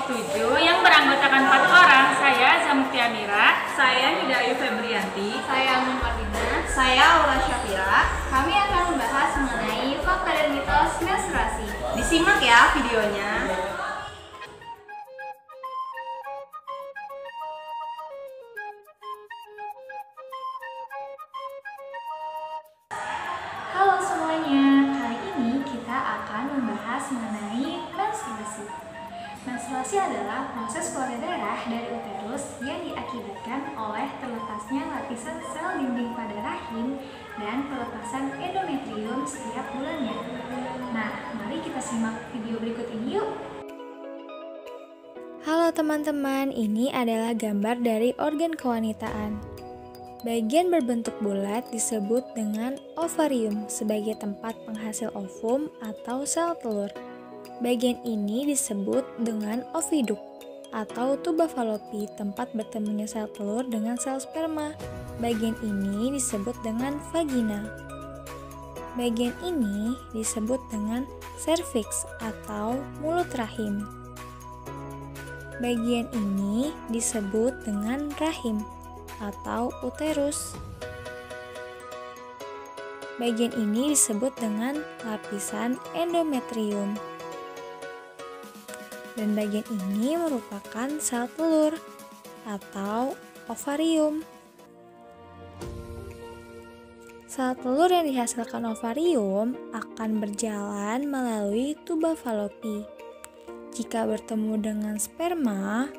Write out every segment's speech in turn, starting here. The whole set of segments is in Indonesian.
7 yang beranggotakan 4 orang. Saya Zamukti Amira, saya Nida Ayu Febrianti, saya Amin Marlina, saya Aura Syafira. Kami akan membahas mengenai fakta dan mitos menstruasi. Disimak ya videonya. Halo semuanya, kali ini kita akan membahas mengenai menstruasi. Menstruasi adalah proses keluar darah dari uterus yang diakibatkan oleh terlepasnya lapisan sel dinding pada rahim dan pelepasan endometrium setiap bulannya. Nah, mari kita simak video berikut ini yuk. Halo teman-teman, ini adalah gambar dari organ kewanitaan. Bagian berbentuk bulat disebut dengan ovarium sebagai tempat penghasil ovum atau sel telur. Bagian ini disebut dengan oviduk atau tuba Fallopi, tempat bertemunya sel telur dengan sel sperma. Bagian ini disebut dengan vagina. Bagian ini disebut dengan serviks atau mulut rahim. Bagian ini disebut dengan rahim atau uterus. Bagian ini disebut dengan lapisan endometrium. Dan bagian ini merupakan sel telur atau ovarium. Sel telur yang dihasilkan ovarium akan berjalan melalui tuba Fallopi. Jika bertemu dengan sperma,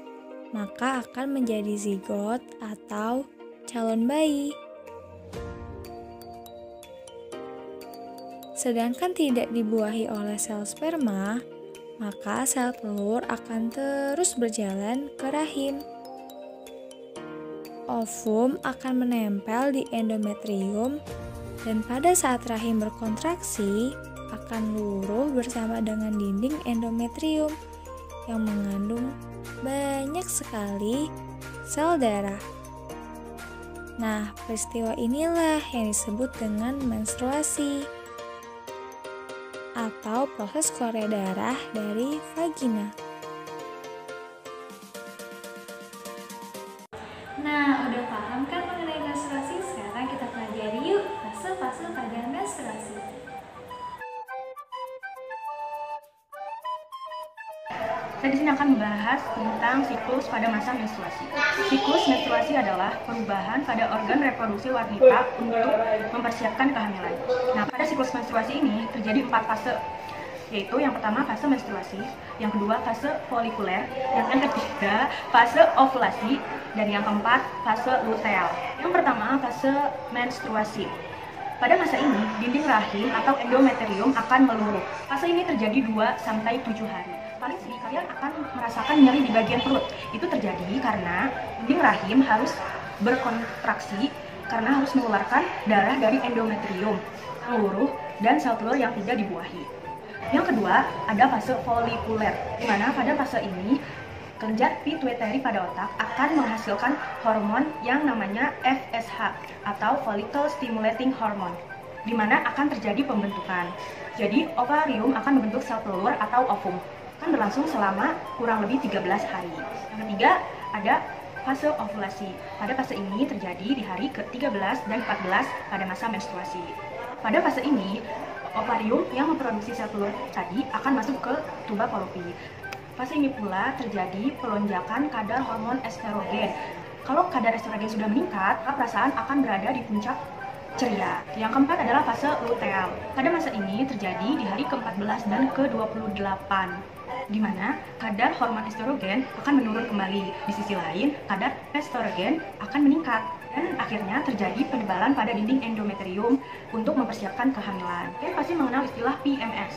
maka akan menjadi zigot atau calon bayi. Sedangkan tidak dibuahi oleh sel sperma, maka sel telur akan terus berjalan ke rahim. Ovum akan menempel di endometrium dan pada saat rahim berkontraksi akan luruh bersama dengan dinding endometrium yang mengandung banyak sekali sel darah. Nah, peristiwa inilah yang disebut dengan menstruasi atau proses keluar darah dari vagina. Nah, udah paham kan mengenai menstruasi? Sekarang kita pelajari yuk fase-fase pada menstruasi. Saya di sini akan membahas tentang siklus pada masa menstruasi. Siklus menstruasi adalah perubahan pada organ reproduksi wanita untuk mempersiapkan kehamilan. Nah, pada siklus menstruasi ini terjadi 4 fase, yaitu yang pertama fase menstruasi, yang kedua fase folikuler, yang ketiga fase ovulasi, dan yang keempat fase luteal. Yang pertama fase menstruasi. Pada masa ini, dinding rahim atau endometrium akan meluruh. Fase ini terjadi 2-7 hari. Paling sedikit kalian akan merasakan nyeri di bagian perut. Itu terjadi karena dinding rahim harus berkontraksi karena harus mengeluarkan darah dari endometrium, meluruh, dan sel telur yang tidak dibuahi. Yang kedua, ada fase folikuler, di mana pada fase ini kelenjar pituitary pada otak akan menghasilkan hormon yang namanya FSH atau follicle stimulating hormone, di mana akan terjadi pembentukan. Jadi, ovarium akan membentuk sel telur atau ovum. Akan berlangsung selama kurang lebih 13 hari. Yang ketiga, ada fase ovulasi. Pada fase ini terjadi di hari ke-13 dan 14 pada masa menstruasi. Pada fase ini, ovarium yang memproduksi sel telur tadi akan masuk ke tuba Fallopi. Fase ini pula terjadi pelonjakan kadar hormon estrogen. Kalau kadar estrogen sudah meningkat, perasaan akan berada di puncak ceria. Yang keempat adalah fase luteal. Pada masa ini terjadi di hari ke-14 dan ke-28, di mana kadar hormon estrogen akan menurun kembali. Di sisi lain, kadar estrogen akan meningkat. Dan akhirnya terjadi penebalan pada dinding endometrium untuk mempersiapkan kehamilan. Kalian pasti mengenal istilah PMS.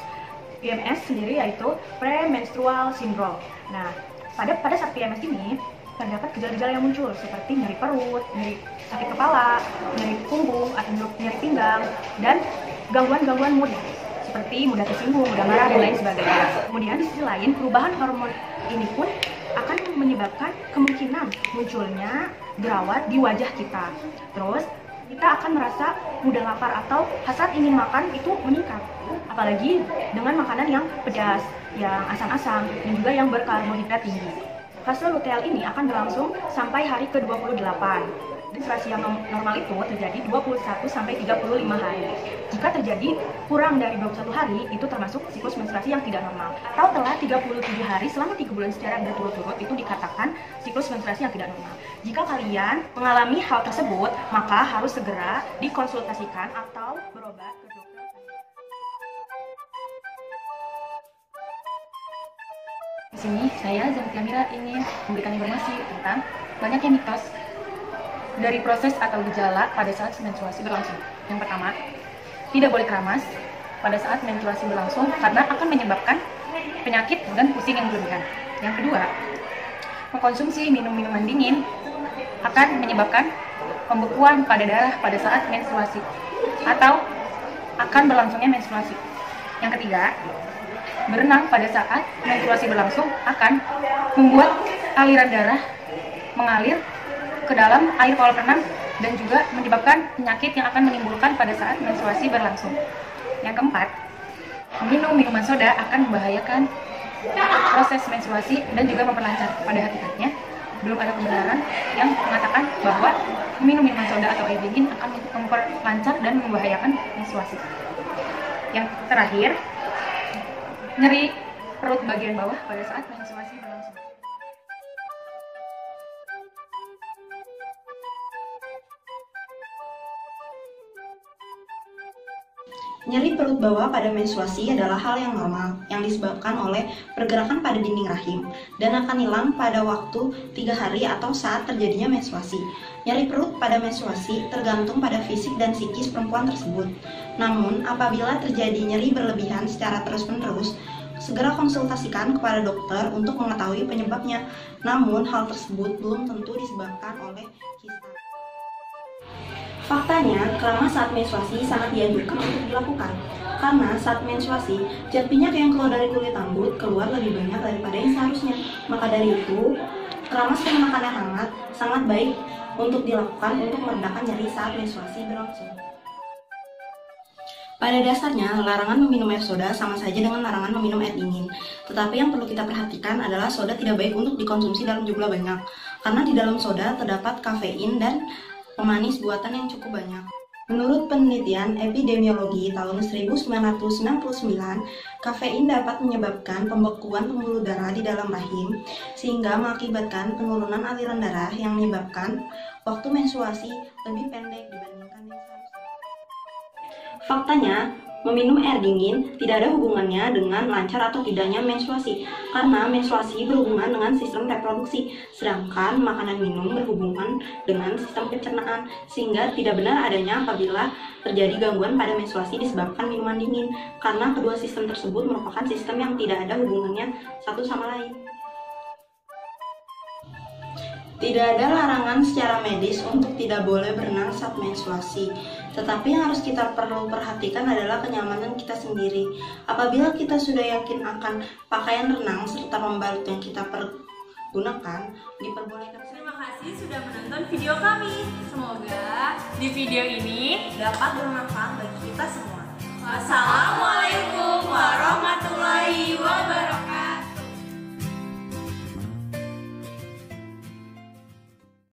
PMS sendiri yaitu premenstrual syndrome. Nah, pada saat PMS ini terdapat gejala-gejala yang muncul seperti nyeri perut, nyeri sakit kepala, nyeri punggung, atau nyeri pinggang, dan gangguan-gangguan mood seperti mudah tersinggung, mudah marah, dan lain sebagainya. Kemudian di sisi lain, perubahan hormon ini pun akan menyebabkan kemungkinan munculnya jerawat di wajah kita. Terus Kita akan merasa mudah lapar atau hasrat ingin makan itu meningkat. Apalagi dengan makanan yang pedas, yang asam-asam, dan juga yang berkarbohidrat tinggi. Fase luteal ini akan berlangsung sampai hari ke-28. Menstruasi yang normal itu terjadi 21 sampai 35 hari. Jika terjadi kurang dari 21 hari, itu termasuk siklus menstruasi yang tidak normal. Atau telah 37 hari selama 3 bulan secara berturut-turut, itu dikatakan siklus menstruasi yang tidak normal. Jika kalian mengalami hal tersebut, maka harus segera dikonsultasikan atau berobat ke dokter. Di sini saya Zamtia Mira ingin memberikan informasi tentang banyaknya mitos dari proses atau gejala pada saat menstruasi berlangsung. Yang pertama, tidak boleh keramas pada saat menstruasi berlangsung karena akan menyebabkan penyakit dan pusing yang berlebihan. Yang kedua, mengkonsumsi minuman dingin akan menyebabkan pembekuan pada darah pada saat menstruasi atau akan berlangsungnya menstruasi. Yang ketiga, berenang pada saat menstruasi berlangsung akan membuat aliran darah mengalir ke dalam air kolam renang dan juga menyebabkan penyakit yang akan menimbulkan pada saat menstruasi berlangsung. Yang keempat, minum minuman soda akan membahayakan proses menstruasi dan juga memperlancar. Pada hakikatnya, belum ada kebenaran yang mengatakan bahwa minum minuman soda atau air dingin akan memperlancar dan membahayakan menstruasi. Yang terakhir, nyeri perut bagian bawah pada saat menstruasi berlangsung. Nyeri perut bawah pada menstruasi adalah hal yang normal yang disebabkan oleh pergerakan pada dinding rahim dan akan hilang pada waktu 3 hari atau saat terjadinya menstruasi. Nyeri perut pada menstruasi tergantung pada fisik dan psikis perempuan tersebut. Namun, apabila terjadi nyeri berlebihan secara terus-menerus, segera konsultasikan kepada dokter untuk mengetahui penyebabnya. Namun, hal tersebut belum tentu disebabkan oleh kista. Faktanya, keramas saat menstruasi sangat dianjurkan untuk dilakukan. Karena saat menstruasi, zat minyak yang keluar dari kulit rambut keluar lebih banyak daripada yang seharusnya. Maka dari itu, keramas dengan makanan hangat sangat baik untuk dilakukan untuk meredakan nyeri saat menstruasi berlangsung. Pada dasarnya, larangan meminum air soda sama saja dengan larangan meminum air dingin. Tetapi yang perlu kita perhatikan adalah soda tidak baik untuk dikonsumsi dalam jumlah banyak. Karena di dalam soda terdapat kafein dan pemanis buatan yang cukup banyak. Menurut penelitian epidemiologi tahun 1999, kafein dapat menyebabkan pembekuan pembuluh darah di dalam rahim, sehingga mengakibatkan penurunan aliran darah yang menyebabkan waktu menstruasi lebih pendek dibandingkan yang seharusnya. Faktanya, meminum air dingin tidak ada hubungannya dengan lancar atau tidaknya menstruasi, karena menstruasi berhubungan dengan sistem reproduksi, sedangkan makanan minum berhubungan dengan sistem pencernaan, sehingga tidak benar adanya apabila terjadi gangguan pada menstruasi disebabkan minuman dingin, karena kedua sistem tersebut merupakan sistem yang tidak ada hubungannya satu sama lain. Tidak ada larangan secara medis untuk tidak boleh berenang saat menstruasi, tetapi yang harus kita perlu perhatikan adalah kenyamanan kita sendiri. Apabila kita sudah yakin akan pakaian renang serta pembalut yang kita pergunakan, diperbolehkan. Terima kasih sudah menonton video kami. Semoga di video ini Dapat bermanfaat bagi kita semua. wassalamualaikum warahmatullahi wabarakatuh.